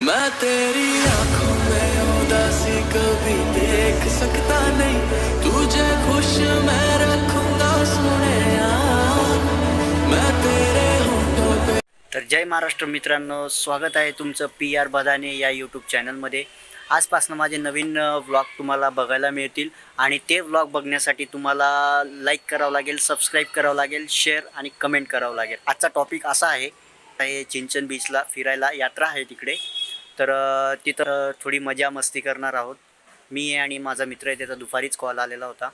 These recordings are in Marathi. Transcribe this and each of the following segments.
मैं तेरी आंखों में उदासी कभी देख सकता नहीं, तुझे खुश मैं रखूंगा सोनिया, मैं तेरे होठों पे। तर जय महाराष्ट्र मित्रांनो, स्वागत आहे तुमचं PR बदाने या यूट्यूब चॅनलमध्ये। आजपासून माझे नवीन व्लॉग तुम्हाला बघायला मिळतील आणि ते व्लॉग बघण्यासाठी तुम्हाला लाईक करावं लागेल, सबस्क्राईब करावं लागेल, शेअर आणि कमेंट करावं लागेल। आजचा टॉपिक असा आहे चिंचण बीचला फिरायला यात्रा आहे तिकडे, तर तिथं थोडी मजा मस्ती करणार आहोत। मी आणि माझा मित्र आहे, त्याचा दुपारीच कॉल आलेला होता,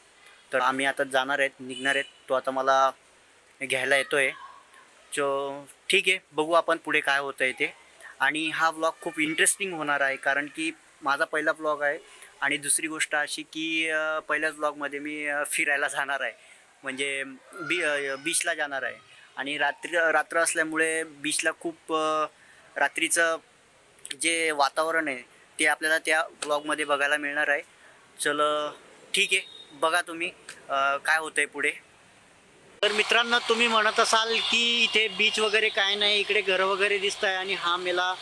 तर आम्ही आता जाणार आहेत, निघणार आहेत। तो आता मला घ्यायला येतोय। ठीक आहे, बघू आपण पुढे काय होतं आहे ते। आणि हा व्लॉग खूप इंटरेस्टिंग होणार आहे, कारण की माझा पहिला व्लॉग आहे। आणि दुसरी गोष्ट अशी की पहिल्याच व्लॉगमध्ये मी फिरायला जाणार आहे, म्हणजे बीचला जाणार आहे। आणि रात्र असल्यामुळे बीचला खूप रात्रीचं जे वातावरण आहे ते आपल्याला त्या व्लॉगमध्ये बघायला मिळणार आहे। चलो ठीक आहे, बघा तुम्ही काय होतं आहे पुढे। तर मित्रांनो, तुम्ही म्हणत असाल की इथे बीच वगैरे काय नाही, इकडे घरं वगैरे दिसत आहे आणि हा मेला,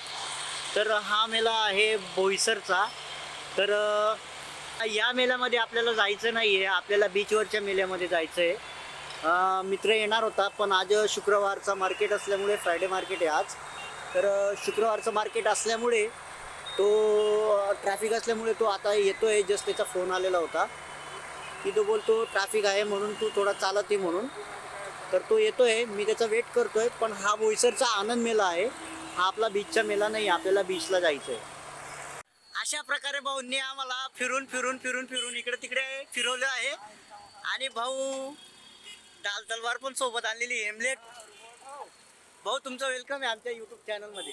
तर हा मेला आहे बोईसरचा। तर या मेल्यामध्ये आपल्याला जायचं नाही आहे, आपल्याला बीचवरच्या मेल्यामध्ये जायचं आहे। मित्र येणार होता, पण आज शुक्रवारचा मार्केट असल्यामुळे, फ्रायडे मार्केट आहे आज, तर शुक्रवारचं मार्केट असल्यामुळे तो ट्रॅफिक असल्यामुळे तो आता येतो आहे। जस्ट त्याचा फोन आलेला होता की तो बोलतो ट्रॅफिक आहे म्हणून तू थोडा चालत ये म्हणून, तर तो येतो आहे, मी त्याचा वेट करतो आहे। पण हा बोईसरचा आनंद मेला आहे, हा आपला बीचचा मेला नाही, आपल्याला बीचला जायचं आहे। अशा प्रकारे भाऊंनी आम्हाला फिरून फिरून फिरून फिरून इकडे तिकडे फिरवलं आहे। आणि भाऊ दाल तलवार पण सोबत आणलेली, हेमलेट। भाऊ तुमचं वेलकम आहे आमच्या यूट्यूब चॅनलमध्ये।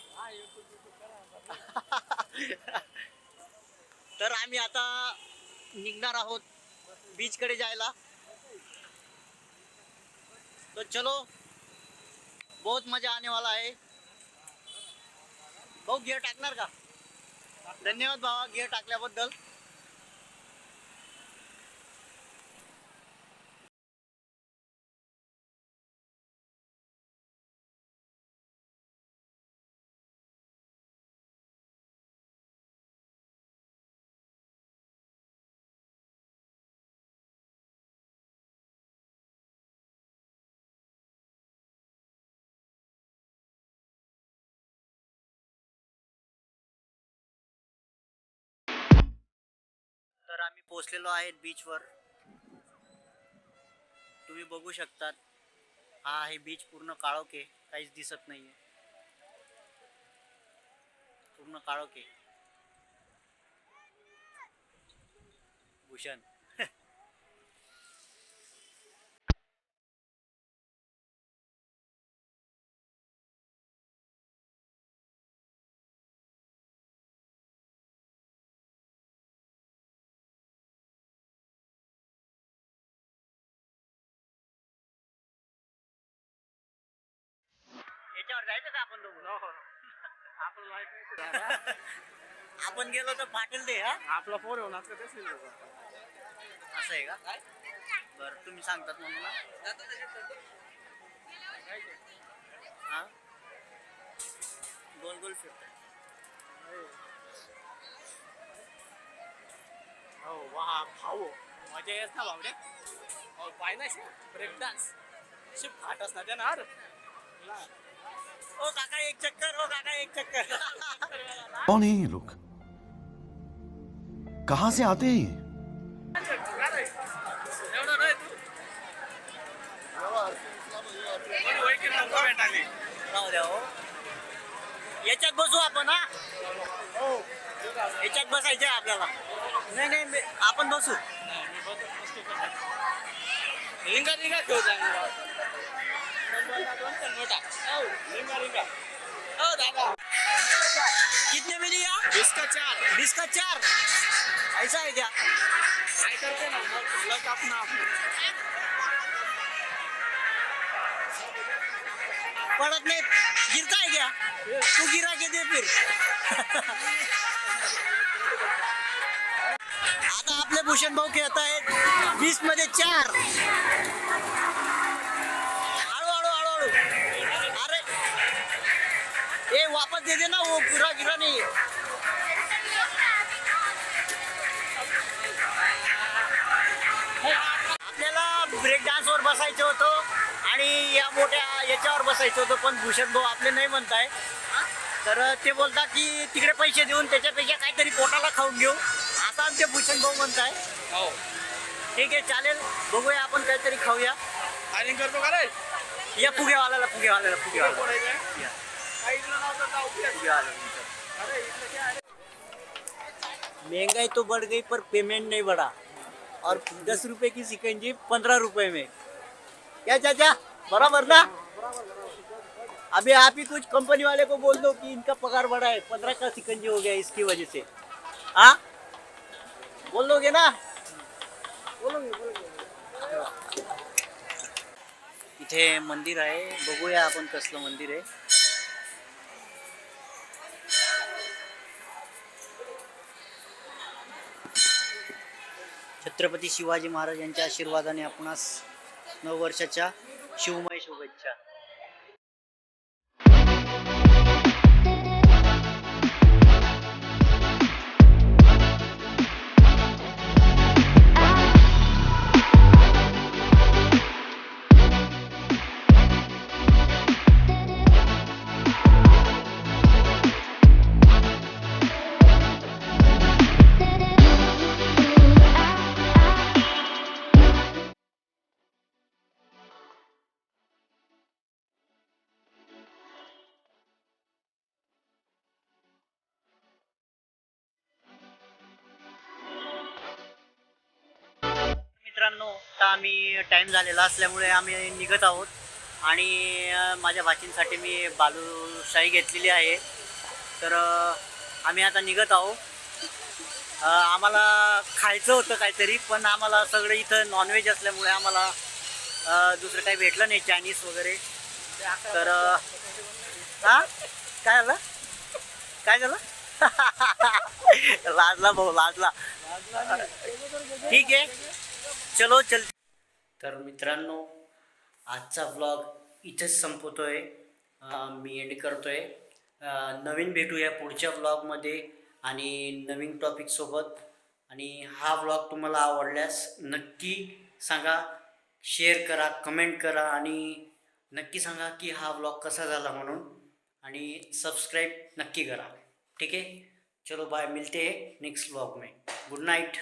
तर आम्ही आता निघणार आहोत बीचकडे जायला, तो चलो, बहुत मजा आने वाला है। भाऊ गिअर टाकणार का? धन्यवाद भावा गिअर टाकल्याबद्दल। तर आम्ही पोहोचलेलो आहे बीचवर, तुम्ही बघू शकतात। हा आहे बीच, पूर्ण काळोखे, काहीच दिसत नाहीये, पूर्ण काळोखे। भूषण याच्यावर जायचं का आपण दोघं? आपण माहित नाही आपण गेलो तर फाटेल ते। हा आपला फोन होणार का तेच नाही असं आहे का? बरं, तुम्ही सांगतात म्हणून ना। हा गोल गोल फिरताय। हो वा भाऊ, मजा येत ना भावडे। हो पाय नाही ब्रेक डान्स शिप फाट असणार त्या ना। ओ काका एक चक्कर, ओ काका एक चक्कर। कौन है ये लोग, कहां से आते हैं ये? एवढा नाही तू भेटाली राहू द्या हो, याच्यात बसू आपण। हा याच्यात बसायचं आहे आपल्याला। नाही नाही, आपण बसू। रिंगा रिंगा खेळ जाणार रिंगा रिंगा। ओ दादा कितने में लिया? 20 का 4। 20 का 4। ऐसा है क्या? काय करते ना लक अपना पड़त नहीं, गिरता है क्या? तू गिरा के दे फिर। आता आपले भूषण भाऊ खेळत आहेत 20 मध्ये 4। हळू हळू हळू हळू, अरे ए वापस दे देना, वो गिरा गिरा नहीं। याच्यावर बसायचं होतं, पण भूषण भाऊ आपले नाही म्हणताय. तर ते बोलतात की तिकडे पैसे देऊन त्याच्यापेक्षा काहीतरी पोटाला खाऊन घेऊ, असं आमचे भूषण भाऊ म्हणताय. हो ठीक आहे, चालेल, बघूया आपण काहीतरी खाऊया. आणि करतो का रे या फुगेवाल्याला कोण आहे ते? या. काही जण लावतात नाव उठले. फुगेवाला तुमचं. अरे इथलं काय आहे? महंगाई तो बढ़ गई पर पेमेंट नहीं बढ़ा, और 10 रुपए की सिकंजी 15 रुपए में. क्या चाचा, बराबर ना? अभी आप ही कुछ कंपनी वाले को बोल दो कि इनका पगार बढ़ा है, 15 का सिकंजी हो गया इसकी वजह से. हाँ, बोल दोगे ना? इथे मंदिर आहे, बघूया आपण कसलं मंदिर आहे. छत्रपती शिवाजी महाराजांच्या आशीर्वादाने आपणास नववर्षाच्या शिवमय शुभेच्छा. मित्रांनो, आता आम्ही टाईम झालेला असल्यामुळे आम्ही निघत आहोत. आणि माझ्या भाचींसाठी मी बालुशाही घेतलेली आहे. तर आम्ही आता निघत आहोत. आम्हाला खायचं होतं काहीतरी, पण आम्हाला सगळं इथं नॉनव्हेज असल्यामुळे आम्हाला दुसरं काही भेटलं नाही, चायनीज वगैरे. तर हां, काय झालं, काय झालं? लाजला भाऊ, लाजला. ठीक आहे, चलो चल. तर मित्रांनो, आजचा व्लॉग इथेच संपवतोय, मी एंड करतोय. नवीन भेटूया पुढच्या व्लॉगमध्ये आणि नवीन टॉपिकसोबत. आणि हा व्लॉग तुम्हाला आवडल्यास नक्की सांगा, शेअर करा, कमेंट करा आणि नक्की सांगा की हा व्लॉग कसा झाला म्हणून. आणि सबस्क्राईब नक्की करा. ठीक है, चलो बाय, मिलते हैं नेक्स्ट व्लॉग में. Good Knight.